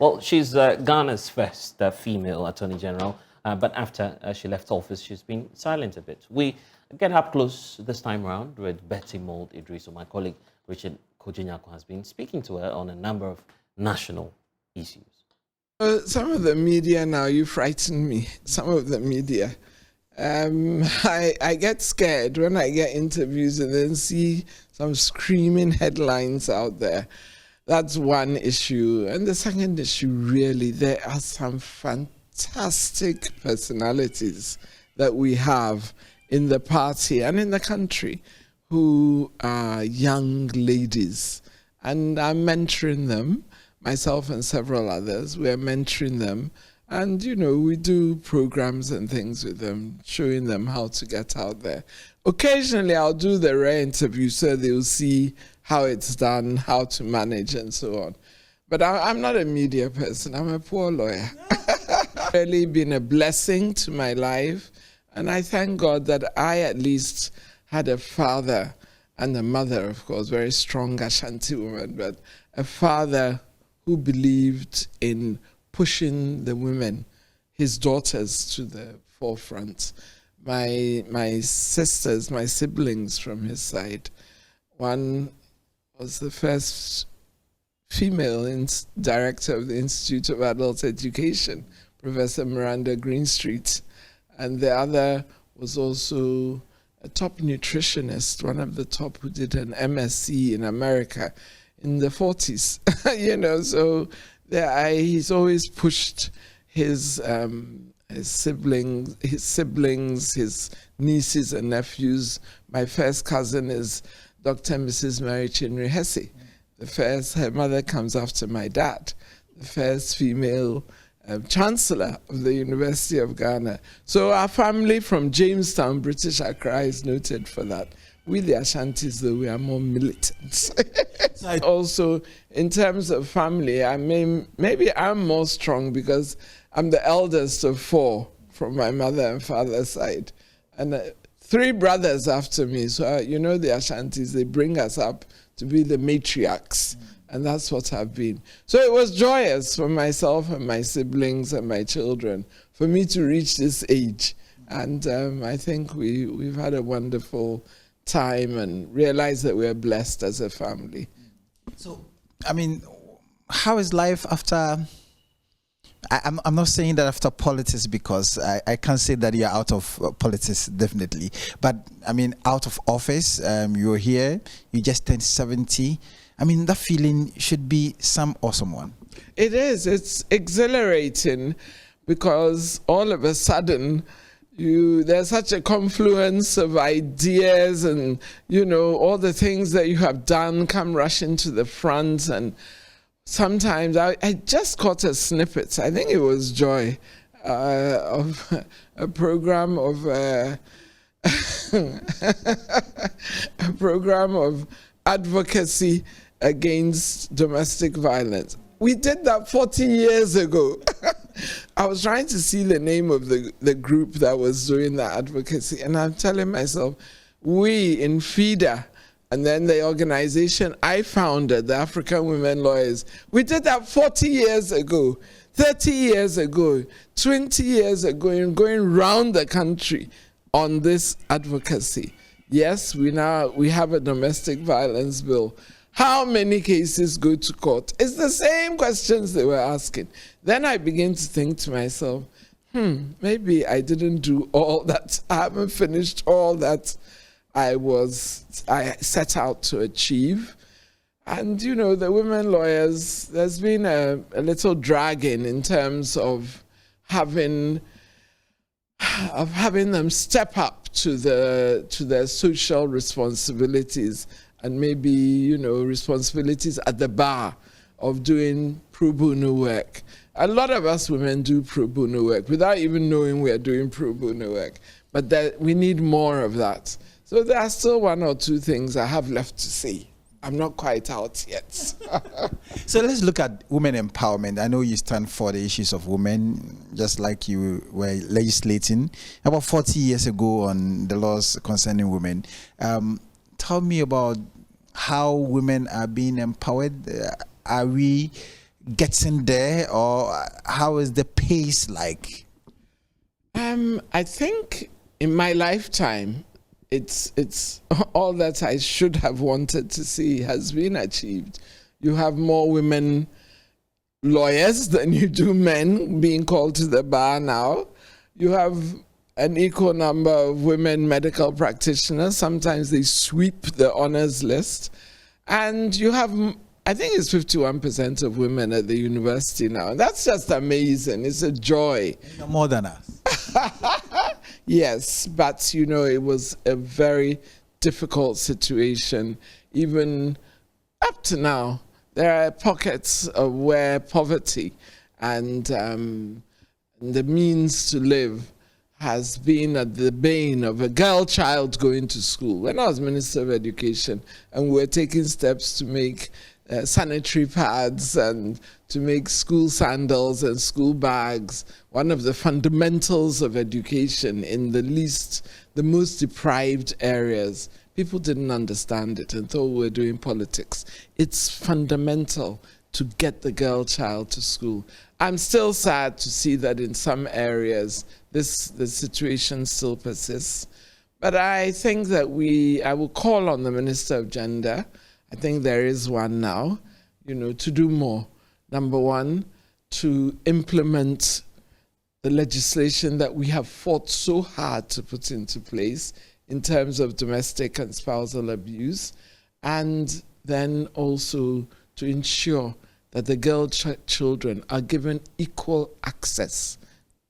Well, she's Ghana's first female Attorney General, but after she left office, she's been silent a bit. We get up close this time around with Betty Mould Iddrisu. My colleague Richard Kojinyako has been speaking to her on a number of national issues. Some of the media now, you frighten me. Some of the media. I get scared when I get interviews and then see some screaming headlines out there. That's one issue. And the second issue, really, there are some fantastic personalities that we have in the party and in the country who are young ladies. And I'm mentoring them, myself and several others. We're mentoring them. And, you know, we do programs and things with them, showing them how to get out there. Occasionally, I'll do the rare interview so they'll see how it's done, how to manage, and so on. But I'm not a media person. I'm a poor lawyer. Really been a blessing to my life. And I thank God that I at least had a father and a mother, of course, very strong Ashanti woman, but a father who believed in pushing the women, his daughters, to the forefront. My sisters, my siblings from his side, one was the first female director of the Institute of Adult Education, Professor Miranda Greenstreet, and the other was also a top nutritionist, one of the top who did an MSc in America in the 40s. You know, so he's always pushed his siblings, his nieces and nephews. My first cousin is Dr. and Mrs. Mary Chinri Hesse. Her mother comes after my dad, the first female chancellor of the University of Ghana. So our family from Jamestown, British Accra, is noted for that. We the Ashantis, though, we are more militant. Also, in terms of family, I mean, maybe I'm more strong because I'm the eldest of 4 from my mother and father's side. And 3 brothers after me. So, you know, the Ashantis, they bring us up to be the matriarchs. And that's what I've been. So it was joyous for myself and my siblings and my children for me to reach this age. And I think we've had a wonderful time and realize that we're blessed as a family. So, I mean, how is life after? I'm not saying that after politics, because I can't say that you're out of politics, definitely. But I mean, out of office, you're here, you just turned 70. I mean, that feeling should be some awesome one. It is. It's exhilarating because all of a sudden, there's such a confluence of ideas and, you know, all the things that you have done come rushing to the front. And sometimes I just caught a snippet, I think it was Joy, of a program of a program of advocacy against domestic violence. We did that 40 years ago. I was trying to see the name of the group that was doing that advocacy, and I'm telling myself, we in FIDA, and then the organization I founded, the African Women Lawyers, we did that 40 years ago, 30 years ago, 20 years ago, and going round the country on this advocacy. Yes, we have a domestic violence bill. How many cases go to court? It's the same questions they were asking. Then I begin to think to myself, maybe I didn't do all that. I haven't finished all that I set out to achieve. And, you know, the women lawyers, there's been a little dragging in terms of having them step up to their social responsibilities and maybe, you know, responsibilities at the bar of doing pro bono work. A lot of us women do pro bono work without even knowing we are doing pro bono work, but that we need more of that. So there are still 1 or 2 things I have left to see. I'm not quite out yet. So let's look at women empowerment. I know you stand for the issues of women, just like you were legislating about 40 years ago on the laws concerning women. Tell me about how women are being empowered. Are we getting there, or how is the pace like? I think in my lifetime, it's all that I should have wanted to see has been achieved. You have more women lawyers than you do men being called to the bar now. You have an equal number of women medical practitioners. Sometimes they sweep the honors list. And you have, I think it's 51% of women at the university now. And that's just amazing. It's a joy. More than us. Yes, but you know, it was a very difficult situation. Even up to now, there are pockets of where poverty and the means to live has been at the bane of a girl child going to school. When I was Minister of Education and we were taking steps to make sanitary pads and to make school sandals and school bags, one of the fundamentals of education in the most deprived areas, people didn't understand it and thought we were doing politics. It's fundamental to get the girl child to school. I'm still sad to see that in some areas the situation still persists. But I think that I will call on the Minister of Gender, I think there is one now, you know, to do more. Number one, to implement the legislation that we have fought so hard to put into place in terms of domestic and spousal abuse, and then also to ensure that the girl children are given equal access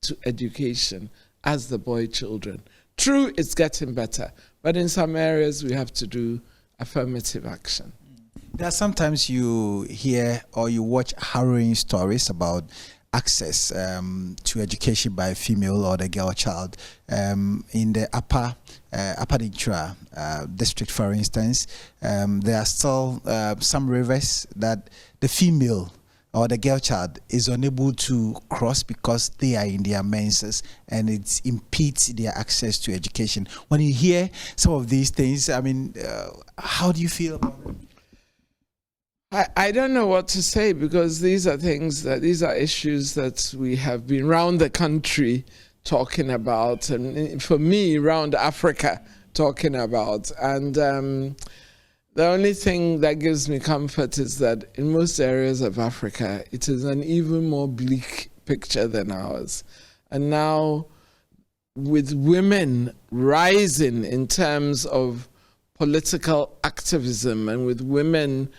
to education as the boy children. True, it's getting better, but in some areas we have to do affirmative action. There are sometimes you hear or you watch harrowing stories about access to education by a female or the girl child. In the Upper Iddrisu district, for instance, there are still some rivers that the female or the girl child is unable to cross because they are in their menses and it impedes their access to education. When you hear some of these things, I mean, how do you feel about it? I don't know what to say, because these are issues that we have been round the country talking about, and for me, round Africa talking about. And the only thing that gives me comfort is that in most areas of Africa, it is an even more bleak picture than ours. And now, with women rising in terms of political activism and with women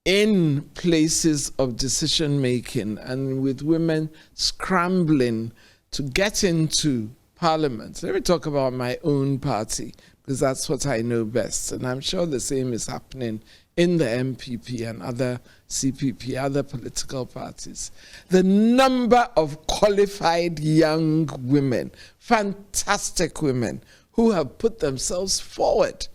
in places of decision making and with women scrambling to get into parliament. Let me talk about my own party, because that's what I know best. And I'm sure the same is happening in the MPP and other CPP, other political parties. The number of qualified young women, fantastic women, who have put themselves forward.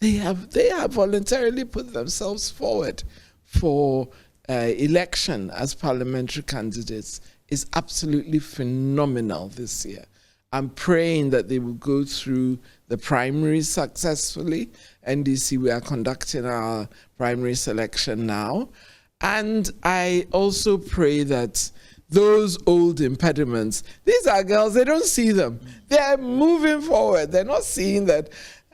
They have voluntarily put themselves forward for election as parliamentary candidates is absolutely phenomenal this year. I'm praying that they will go through the primaries successfully. NDC, we are conducting our primary selection now. And I also pray that those old impediments, these are girls, they don't see them. They're moving forward. They're not seeing that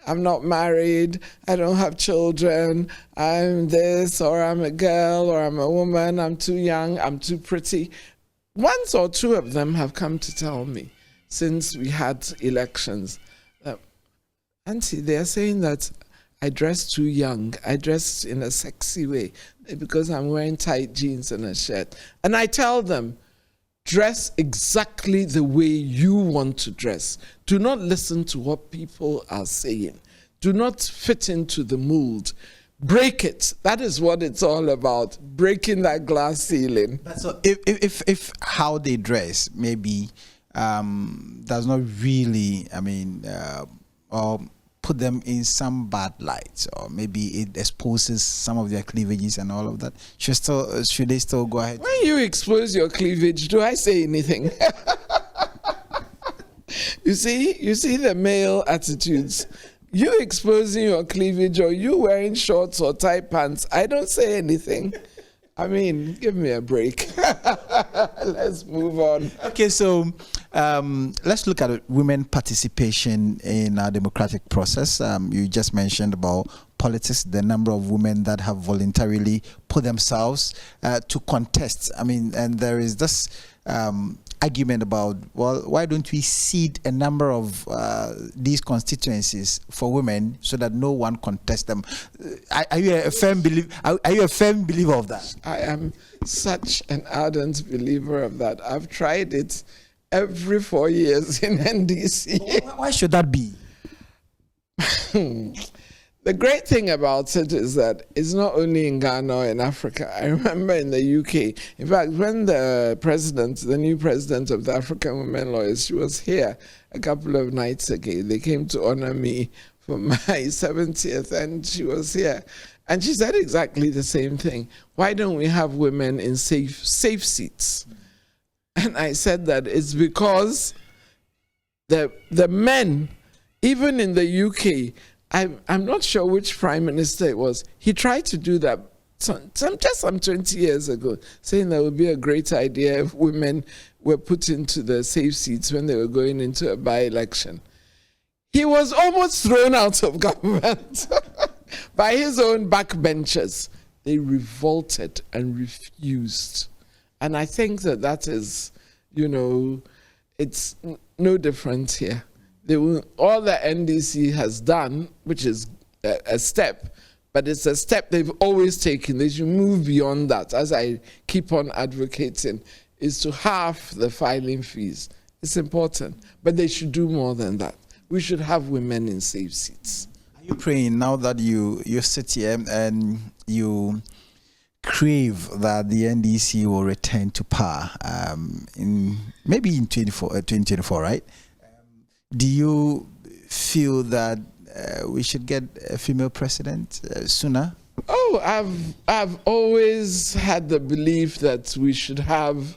I'm not married, I don't have children, I'm this, or I'm a girl, or I'm a woman, I'm too young, I'm too pretty. Once or two of them have come to tell me since we had elections, Auntie, they're saying that I dress too young, I dress in a sexy way because I'm wearing tight jeans and a shirt. And I tell them, dress exactly the way you want to dress. Do not listen to what people are saying. Do not fit into the mold. Break it. That is what it's all about. Breaking that glass ceiling. So if how they dress maybe does not really, I mean, or put them in some bad light, or maybe it exposes some of their cleavages and all of that, should they still go ahead? When you expose your cleavage, do I say anything? You see the male attitudes. You exposing your cleavage or you wearing shorts or tight pants, I don't say anything. I mean, give me a break. Let's move on. Okay, so let's look at women participation in our democratic process. You just mentioned about politics, the number of women that have voluntarily put themselves to contest. I mean, and there is this argument about, well, why don't we cede a number of these constituencies for women so that no one contests them? Are you a firm believer of that? I am such an ardent believer of that. I've tried it every 4 years in NDC. Why should that be? The great thing about it is that it's not only in Ghana or in Africa. I remember in the UK, in fact, when the new president of the African Women Lawyers, she was here a couple of nights ago. They came to honor me for my 70th, and she was here. And she said exactly the same thing. Why don't we have women in safe seats? And I said that it's because the men, even in the UK, I'm not sure which prime minister it was. He tried to do that some 20 years ago, saying that would be a great idea if women were put into the safe seats when they were going into a by-election. He was almost thrown out of government by his own backbenchers. They revolted and refused. And I think that is, it's no different here. All the NDC has done, which is a step, but it's a step they've always taken. They should move beyond that, as I keep on advocating, is to halve the filing fees. It's important, but they should do more than that. We should have women in safe seats. Are you praying now that you sit here and you crave that the NDC will return to power maybe in 2024, right? Do you feel that we should get a female president sooner? Oh, I've always had the belief that we should have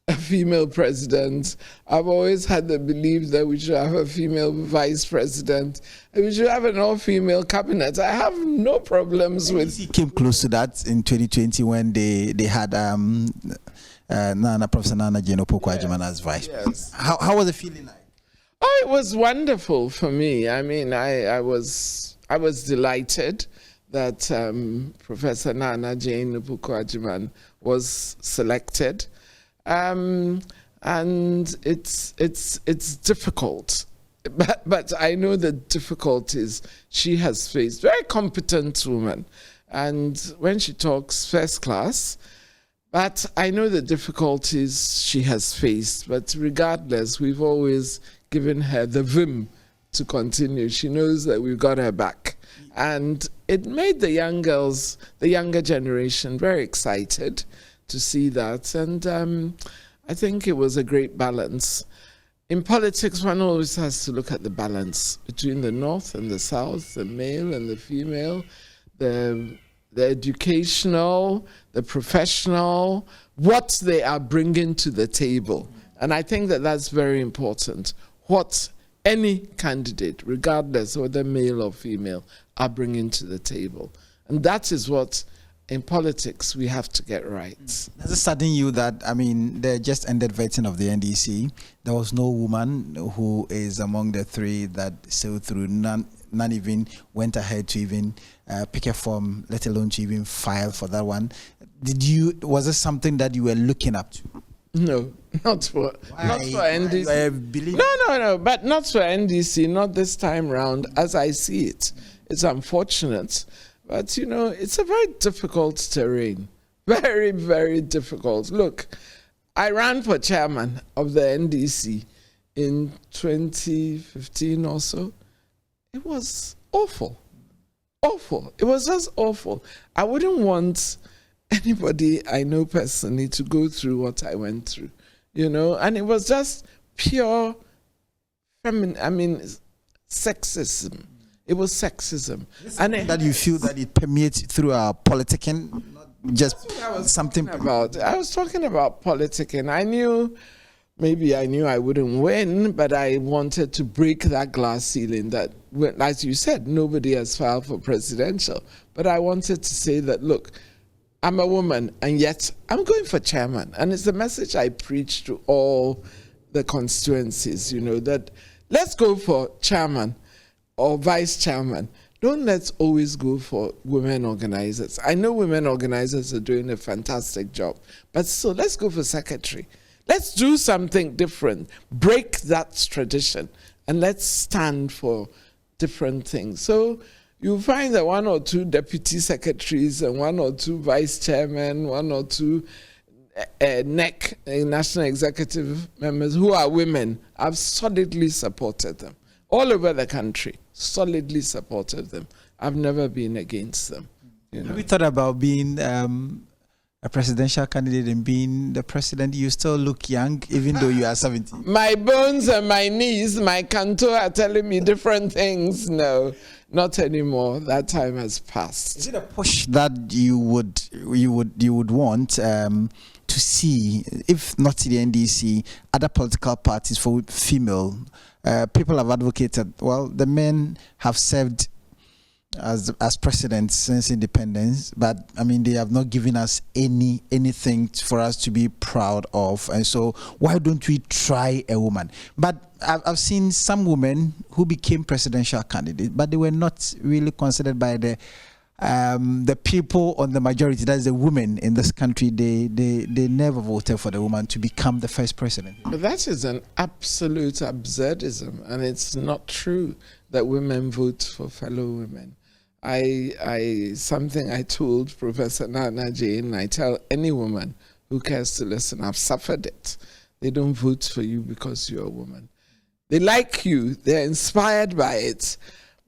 a female president. I've always had the belief that we should have a female vice president. And we should have an all-female cabinet. I have no problems with. He came close to that in 2020 when they had Professor Nana Jane Opoku-Agyeman as vice. Yes. How was the feeling like? Oh, it was wonderful for me. I mean, I was delighted that Professor Nana Jane Opoku-Agyeman was selected, and it's difficult, but I know the difficulties she has faced. Very competent woman, and when she talks, first class. But I know the difficulties she has faced. But regardless, we've always given her the vim to continue. She knows that we've got her back. And it made the young girls, the younger generation, very excited to see that. And I think it was a great balance. In politics, one always has to look at the balance between the North and the South, the male and the female, the educational, the professional, what they are bringing to the table. And I think that that's very important. What any candidate, regardless whether male or female, are bringing to the table. And that is what, in politics, we have to get right. Does it sadden you that, I mean, the just ended vetting of the NDC, there was no woman who is among the three that sailed through, none even went ahead to even pick a form, let alone to even file for that one. Was it something that you were looking up to? No, not for NDC. No, but not for NDC, not this time round, as I see it. It's unfortunate, but it's a very difficult terrain. Very, very difficult. Look, I ran for chairman of the NDC in 2015 or so. It was awful. Awful. It was just awful. I wouldn't want anybody I know personally to go through what I went through, and it was just pure sexism. It was sexism. And that you feel that it permeates through our politicking, not just something about. I was talking about politicking. I knew I wouldn't win, but I wanted to break that glass ceiling that, as you said, nobody has filed for presidential. But I wanted to say that, look, I'm a woman, and yet I'm going for chairman. And it's the message I preach to all the constituencies, that let's go for chairman or vice chairman. Don't let's always go for women organizers. I know women organizers are doing a fantastic job, but so let's go for secretary. Let's do something different, break that tradition, and let's stand for different things. So you'll find that one or two deputy secretaries and one or two vice chairmen, one or two NEC, National Executive members, who are women. I've solidly supported them. All over the country, solidly supported them. I've never been against them. Have you thought about being a presidential candidate and being the president? You still look young, even though you are 70. My bones and my knees, my canto are telling me different things. No, not anymore. That time has passed. Is it a push that you would want to see, if not the NDC, other political parties for female? People have advocated, well, the men have served as presidents since independence, but I mean, they have not given us anything for us to be proud of, and so why don't we try a woman? But I've seen some women who became presidential candidates, but they were not really considered by the people on the majority, that is the women in this country. They never voted for the woman to become the first president. But that is an absolute absurdism, and it's not true that women vote for fellow women. Something I told Professor Nana Jane, I tell any woman who cares to listen, I've suffered it. They don't vote for you because you're a woman. They like you, they're inspired by it,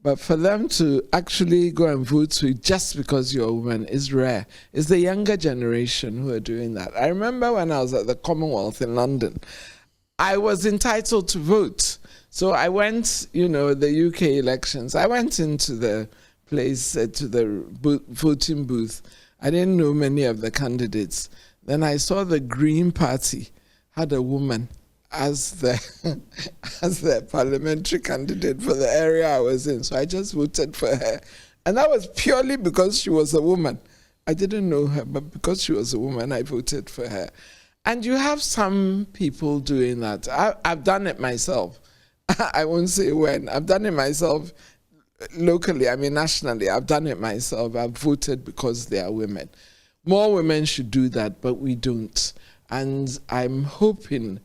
but for them to actually go and vote for you just because you're a woman is rare. It's the younger generation who are doing that. I remember when I was at the Commonwealth in London, I was entitled to vote. So I went, the UK elections, I went into the place, to the voting booth. I didn't know many of the candidates. Then I saw the Green Party had a woman as the parliamentary candidate for the area I was in. So I just voted for her. And that was purely because she was a woman. I didn't know her, but because she was a woman, I voted for her. And you have some people doing that. I've done it myself. I won't say when. I've done it myself locally, nationally. I've done it myself. I've voted because they are women. More women should do that, but we don't. And I'm hoping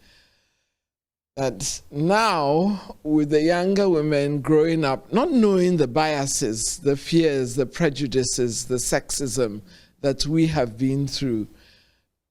that now, with the younger women growing up, not knowing the biases, the fears, the prejudices, the sexism that we have been through,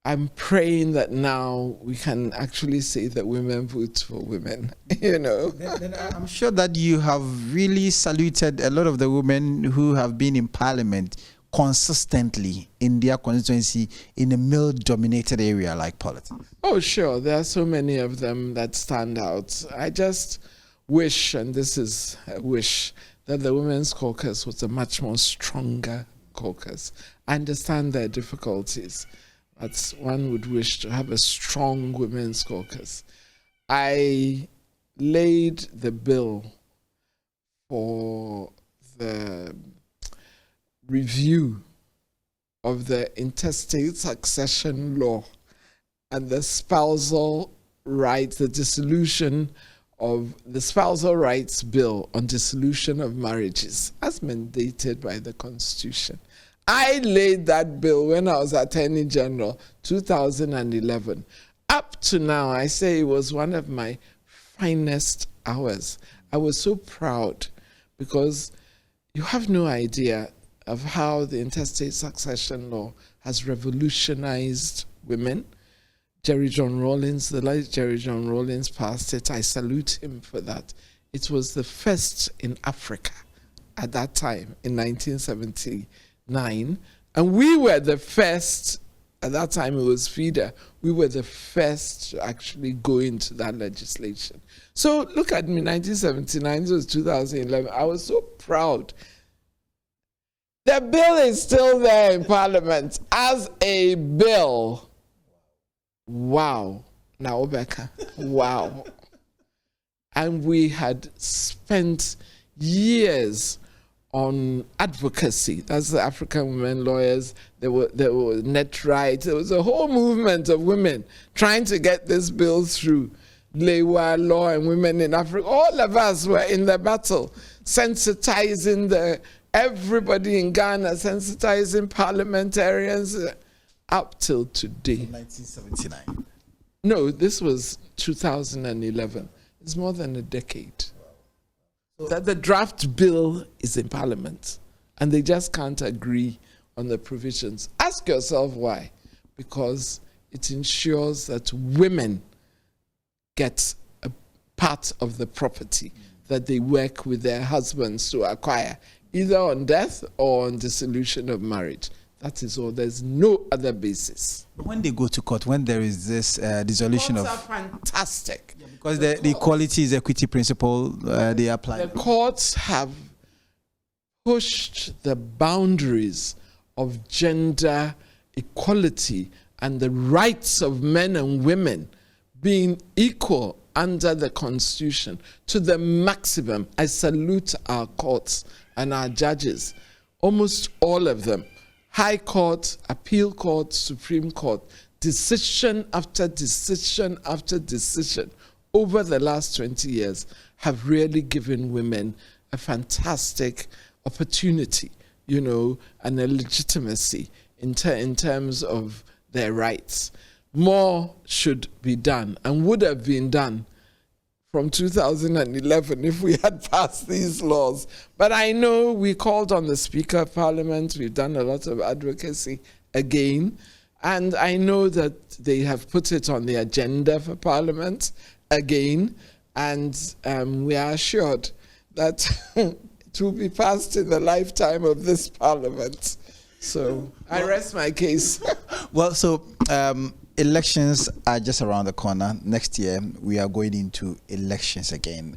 I'm praying that now we can actually say that women vote for women, Then I'm sure that you have really saluted a lot of the women who have been in parliament consistently in their constituency in a male-dominated area like politics. Oh, sure. There are so many of them that stand out. I just wish, and this is a wish, that the Women's Caucus was a much more stronger caucus. I understand their difficulties, but one would wish to have a strong Women's Caucus. I laid the bill for the review of the intestate succession law and the spousal rights, the dissolution of the spousal rights bill on dissolution of marriages as mandated by the Constitution. I laid that bill when I was Attorney General, 2011. Up to now, I say it was one of my finest hours. I was so proud because you have no idea of how the intestate succession law has revolutionized women. Jerry John Rawlings, the late Jerry John Rawlings passed it. I salute him for that. It was the first in Africa at that time, in 1979. And we were the first, at that time it was FIDA, we were the first to actually go into that legislation. So look at me, 1979, this was 2011. I was so proud. The bill is still there in Parliament as a bill. Wow. Now, Obeka, wow. And we had spent years on advocacy. That's the African women lawyers. There were net rights. There was a whole movement of women trying to get this bill through. Lewa law and women in Africa. All of us were in the battle, sensitizing everybody in Ghana, sensitizing parliamentarians up till today. 1979. No, this was 2011. It's more than a decade. That the draft bill is in Parliament and they just can't agree on the provisions. Ask yourself why. Because it ensures that women get a part of the property that they work with their husbands to acquire, either on death or on dissolution of marriage. That is all. There's no other basis. When they go to court, when there is this dissolution Courts of... are fantastic. Yeah, because the equality is equity principle, they apply. The courts have pushed the boundaries of gender equality and the rights of men and women being equal under the Constitution to the maximum. I salute our courts and our judges, almost all of them. High Court, Appeal Court, Supreme Court, decision after decision after decision over the last 20 years have really given women a fantastic opportunity, you know, and a legitimacy in terms of their rights. More should be done and would have been done from 2011 if we had passed these laws. But I know we called on the Speaker of Parliament, we've done a lot of advocacy again, and I know that they have put it on the agenda for Parliament again, and we are assured that it will be passed in the lifetime of this Parliament. So I rest my case. Well, so elections are just around the corner. Next year, we are going into elections again.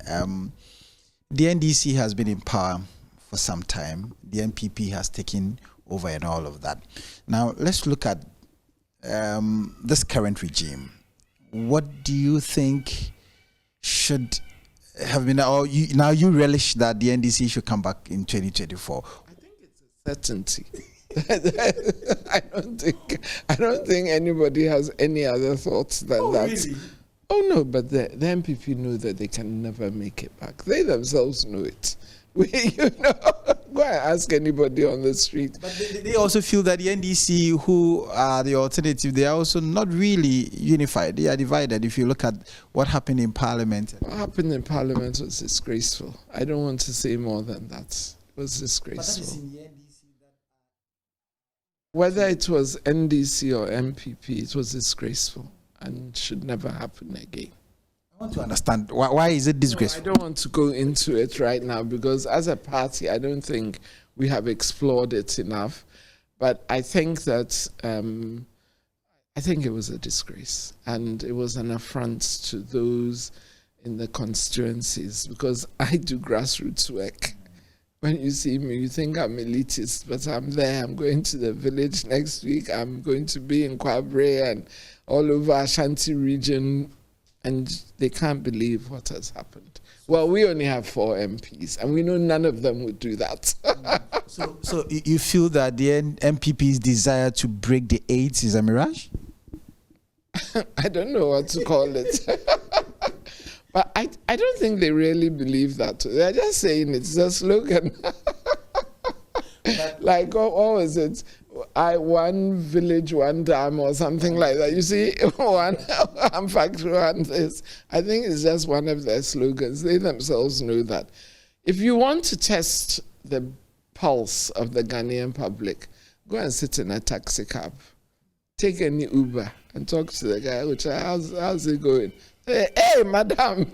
The NDC has been in power for some time. The NPP has taken over and all of that. Now, let's look at this current regime. What do you think should have been, or now you relish that the NDC should come back in 2024? I think it's a certainty. I don't think anybody has any other thoughts than that. Really? Oh no, but the MPP know that they can never make it back. They themselves know it. Go and ask anybody on the street. But they also feel that the NDC, who are the alternative, they are also not really unified. They are divided. If you look at what happened in Parliament. What happened in Parliament was disgraceful. I don't want to say more than that. It was disgraceful. But that is in the NDC. Whether it was NDC or MPP, it was disgraceful and should never happen again. I want to understand why is it disgraceful? No, I don't want to go into it right now because as a party, I don't think we have explored it enough. But I think that I think it was a disgrace and it was an affront to those in the constituencies because I do grassroots work. When you see me, you think I'm elitist, but I'm there. I'm going to the village next week. I'm going to be in Kwabre and all over Ashanti region, and they can't believe what has happened. Well, we only have 4 MPs, and we know none of them would do that. So you feel that the MPP's desire to break the 8 is a mirage? I don't know what to call it. But I don't think they really believe that. They're just saying it's a slogan. Like, what was it? One village, one dam or something like that. You see, one factory, one this. I think it's just one of their slogans. They themselves know that. If you want to test the pulse of the Ghanaian public, go and sit in a taxi cab. Take any Uber and talk to the guy, which how's it going? Hey, madam.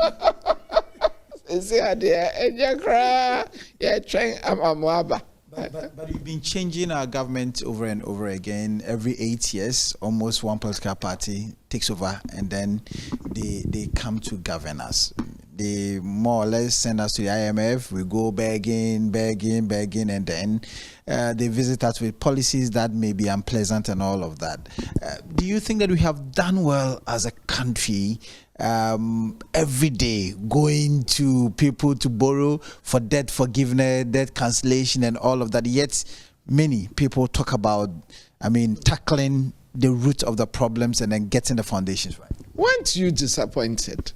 But you've been changing our government over and over again. Every 8 years, almost one political party takes over and then they come to govern us. They more or less send us to the IMF. We go begging, and then they visit us with policies that may be unpleasant and all of that. Do you think that we have done well as a country every day going to people to borrow for debt forgiveness, debt cancellation, and all of that. Yet many people talk about, tackling the root of the problems and then getting the foundations right. Weren't you disappointed?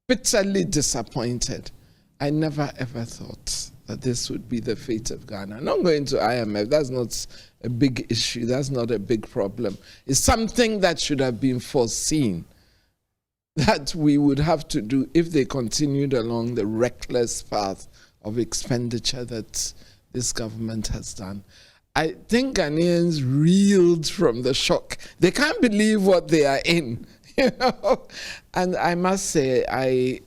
Bitterly disappointed. I never ever thought that this would be the fate of Ghana. Not going to IMF, that's not a big issue, that's not a big problem. It's something that should have been foreseen, that we would have to do if they continued along the reckless path of expenditure that this government has done. I think Ghanaians reeled from the shock. They can't believe what they are in, And I must say, I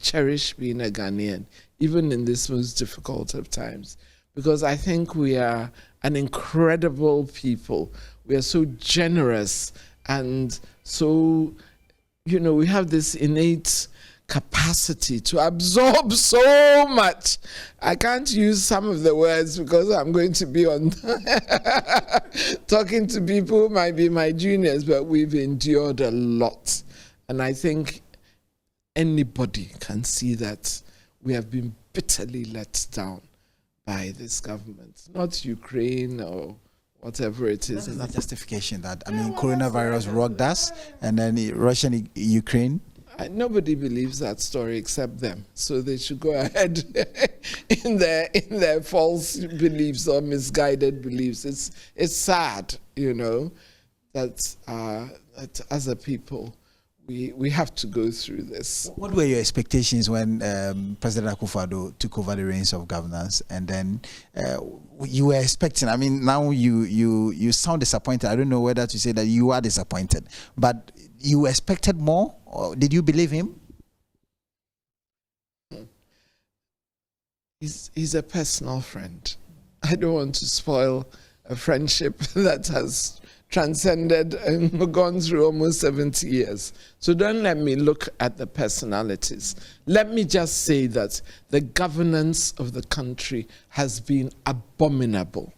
cherish being a Ghanaian, even in this most difficult of times, because I think we are an incredible people. We are so generous and so, we have this innate capacity to absorb so much. I can't use some of the words because I'm going to be on talking to people who might be my juniors, but we've endured a lot. And I think anybody can see that we have been bitterly let down by this government, not Ukraine or whatever it is. That's not justification that, coronavirus rocked us and then Russia and Ukraine. Nobody believes that story except them, so they should go ahead in their false beliefs or misguided beliefs. It's sad, that as a people we have to go through this. What were your expectations when President Akufo-Addo took over the reins of governance, and then you were expecting? Now you sound disappointed. I don't know whether to say that you are disappointed, but you expected more, or did you believe him? He's a personal friend. I don't want to spoil a friendship that has transcended and gone through almost 70 years. So don't let me look at the personalities. Let me just say that the governance of the country has been abominable.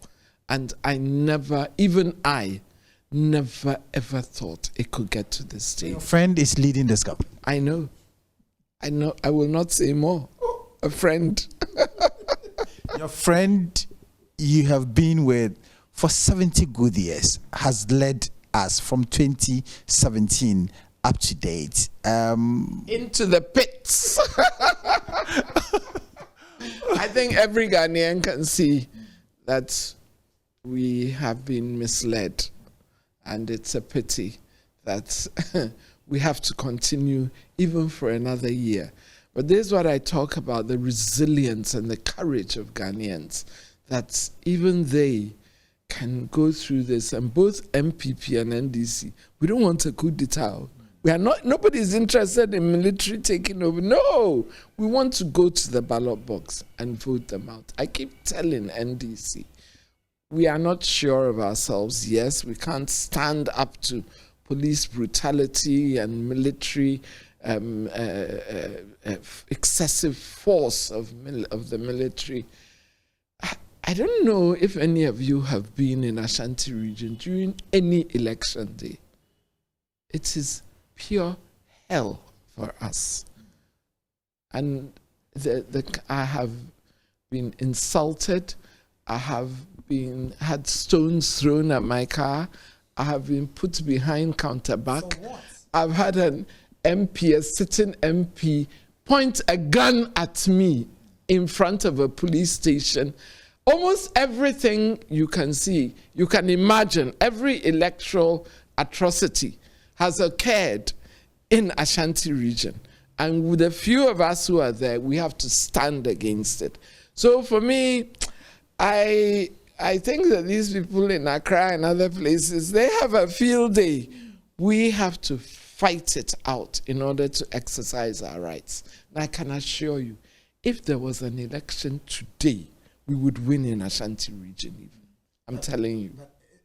And I never ever thought it could get to this stage. Your friend is leading this government. I know. I will not say more. A friend. Your friend you have been with for 70 good years has led us from 2017 up to date. Into the pits. I think every Ghanaian can see that we have been misled. And it's a pity that we have to continue even for another year. But this is what I talk about, the resilience and the courage of Ghanaians, that even they can go through this. And both MPP and NDC, we don't want a coup d'etat. Nobody's interested in military taking over. No, we want to go to the ballot box and vote them out. I keep telling NDC, we are not sure of ourselves. Yes, we can't stand up to police brutality and military excessive force of the military. I don't know if any of you have been in Ashanti region during any election day. It is pure hell for us. And I have been insulted. I have had stones thrown at my car. I have been put behind counterback. I've had an MP, a sitting MP, point a gun at me in front of a police station. Almost everything you can see, you can imagine, every electoral atrocity has occurred in Ashanti region. And with the few of us who are there, we have to stand against it. So for me, I think that these people in Accra and other places, they have a field day. We have to fight it out in order to exercise our rights. And I can assure you, if there was an election today, we would win in Ashanti region even. I'm telling you.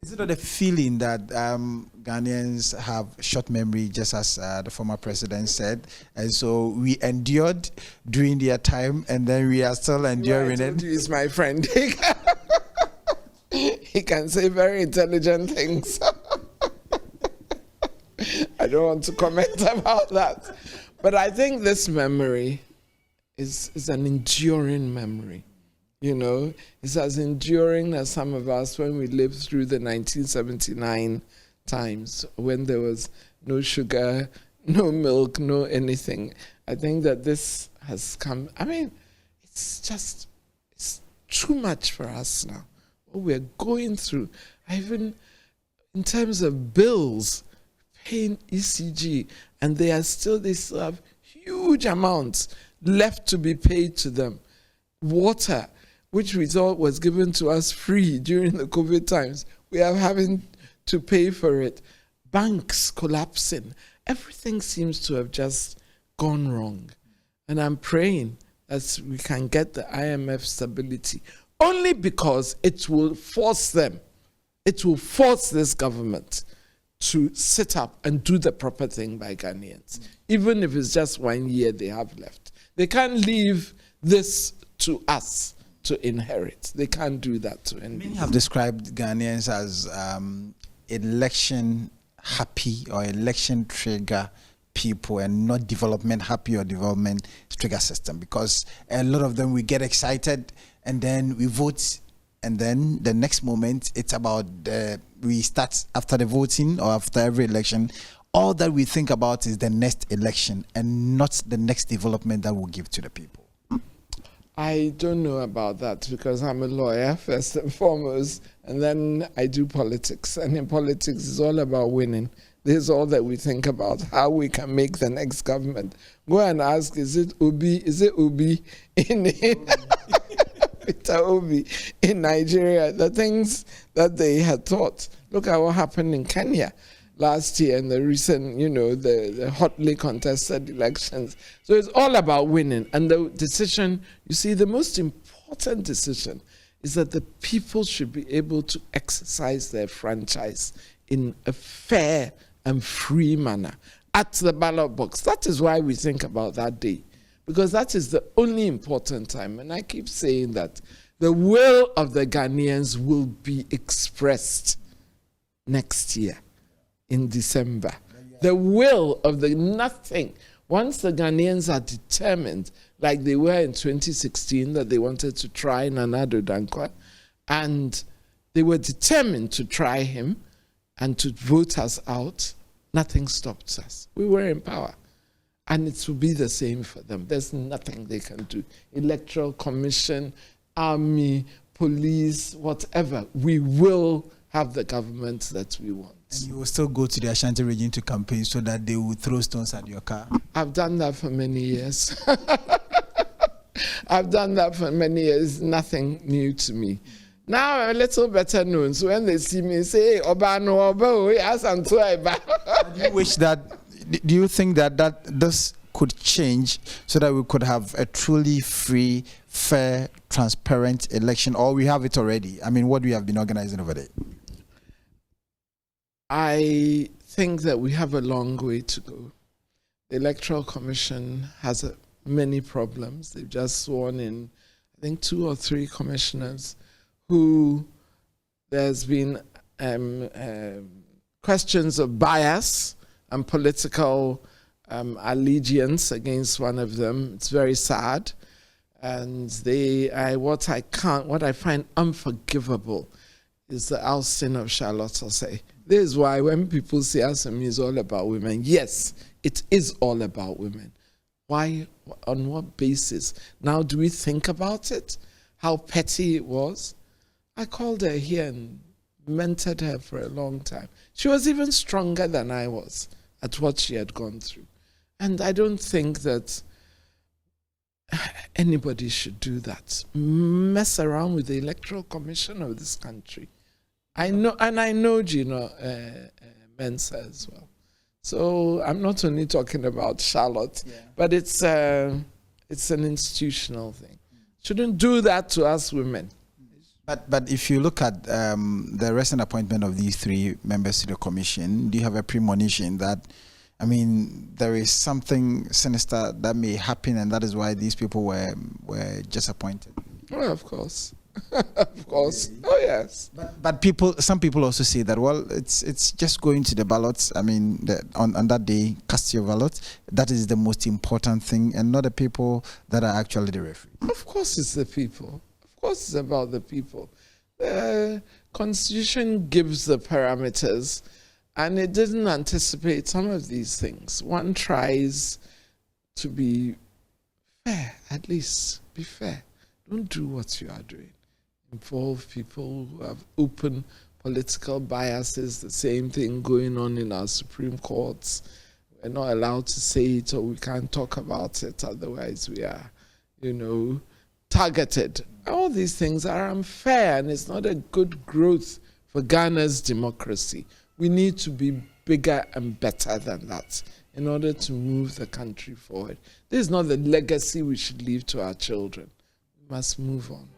Is it not a feeling that Ghanaians have short memory, just as the former president said, and so we endured during their time, and then we are still enduring it? He's my friend. He can say very intelligent things. I don't want to comment about that. But I think this memory is an enduring memory. You know, it's as enduring as some of us when we lived through the 1979 times when there was no sugar, no milk, no anything. I think that this has come, I mean, it's too much for us now. What we're going through, even in terms of bills, paying ECG, and they still have huge amounts left to be paid to them. Water, which we thought was given to us free during the COVID times, we are having to pay for it. Banks collapsing. Everything seems to have just gone wrong. And I'm praying that we can get the IMF stability, only because it will force them, it will force this government to sit up and do the proper thing by Ghanaians, even if it's just 1 year they have left. They can't leave this to us to inherit. They can't do that to anybody. Many have described Ghanaians as election happy or election trigger people and not development happy or development trigger system, because a lot of them, we get excited and then we vote, and then the next moment it's about we start after the voting or after every election, all that we think about is the next election and not the next development that we'll give to the people. I don't know about that, because I'm a lawyer first and foremost, and then I do politics. And in politics, it's all about winning. This is all that we think about, how we can make the next government. Go and ask, is it Obi in Peter Obi in Nigeria? The things that they had thought. Look at what happened in Kenya last year in the recent, the hotly contested elections. So it's all about winning. And the decision, you see, the most important decision is that the people should be able to exercise their franchise in a fair and free manner at the ballot box. That is why we think about that day, because that is the only important time. And I keep saying that the will of the Ghanaians will be expressed next year. In December. The will of nothing. Once the Ghanaians are determined, like they were in 2016, that they wanted to try Nana Addo Dankwa, and they were determined to try him and to vote us out, nothing stopped us. We were in power. And it will be the same for them. There's nothing they can do. Electoral Commission, army, police, whatever. We will have the government that we want. And you will still go to the Ashanti region to campaign so that they will throw stones at your car? I've done that for many years. I've done that for many years. Nothing new to me. Now I'm a little better known. So when they see me, say, hey, Oba no Oba, yes, I'm too Oba. Do you think that this could change so that we could have a truly free, fair, transparent election, or we have it already? I mean, what we have been organizing over there? I think that we have a long way to go. The Electoral Commission has many problems. They've just sworn in, I think, 2 or 3 commissioners who there's been questions of bias and political allegiance against one of them. It's very sad. And what I find unforgivable is the ousting of Charlotte Osei. This is why when people say Asami is all about women, yes, it is all about women. Why? On what basis? Now, do we think about it? How petty it was? I called her here and mentored her for a long time. She was even stronger than I was at what she had gone through. And I don't think that anybody should do that. Mess around with the Electoral Commission of this country. I know Gino Mensa as well. So I'm not only talking about Charlotte, but it's an institutional thing. Shouldn't do that to us women. But if you look at the recent appointment of these 3 members to the commission, do you have a premonition that, I mean, there is something sinister that may happen, and that is why these people were just appointed? Well, of course. Of course. Oh, yes. But some people also say that, well, it's just going to the ballots. I mean, on that day, cast your ballot. That is the most important thing, and not the people that are actually the referee. Of course it's the people. Of course it's about the people. The Constitution gives the parameters, and it didn't anticipate some of these things. One tries to be fair, at least. Be fair. Don't do what you are doing. Involve people who have open political biases, the same thing going on in our Supreme Courts. We're not allowed to say it, or we can't talk about it, otherwise we are, targeted. All these things are unfair, and it's not a good growth for Ghana's democracy. We need to be bigger and better than that in order to move the country forward. This is not the legacy we should leave to our children. We must move on.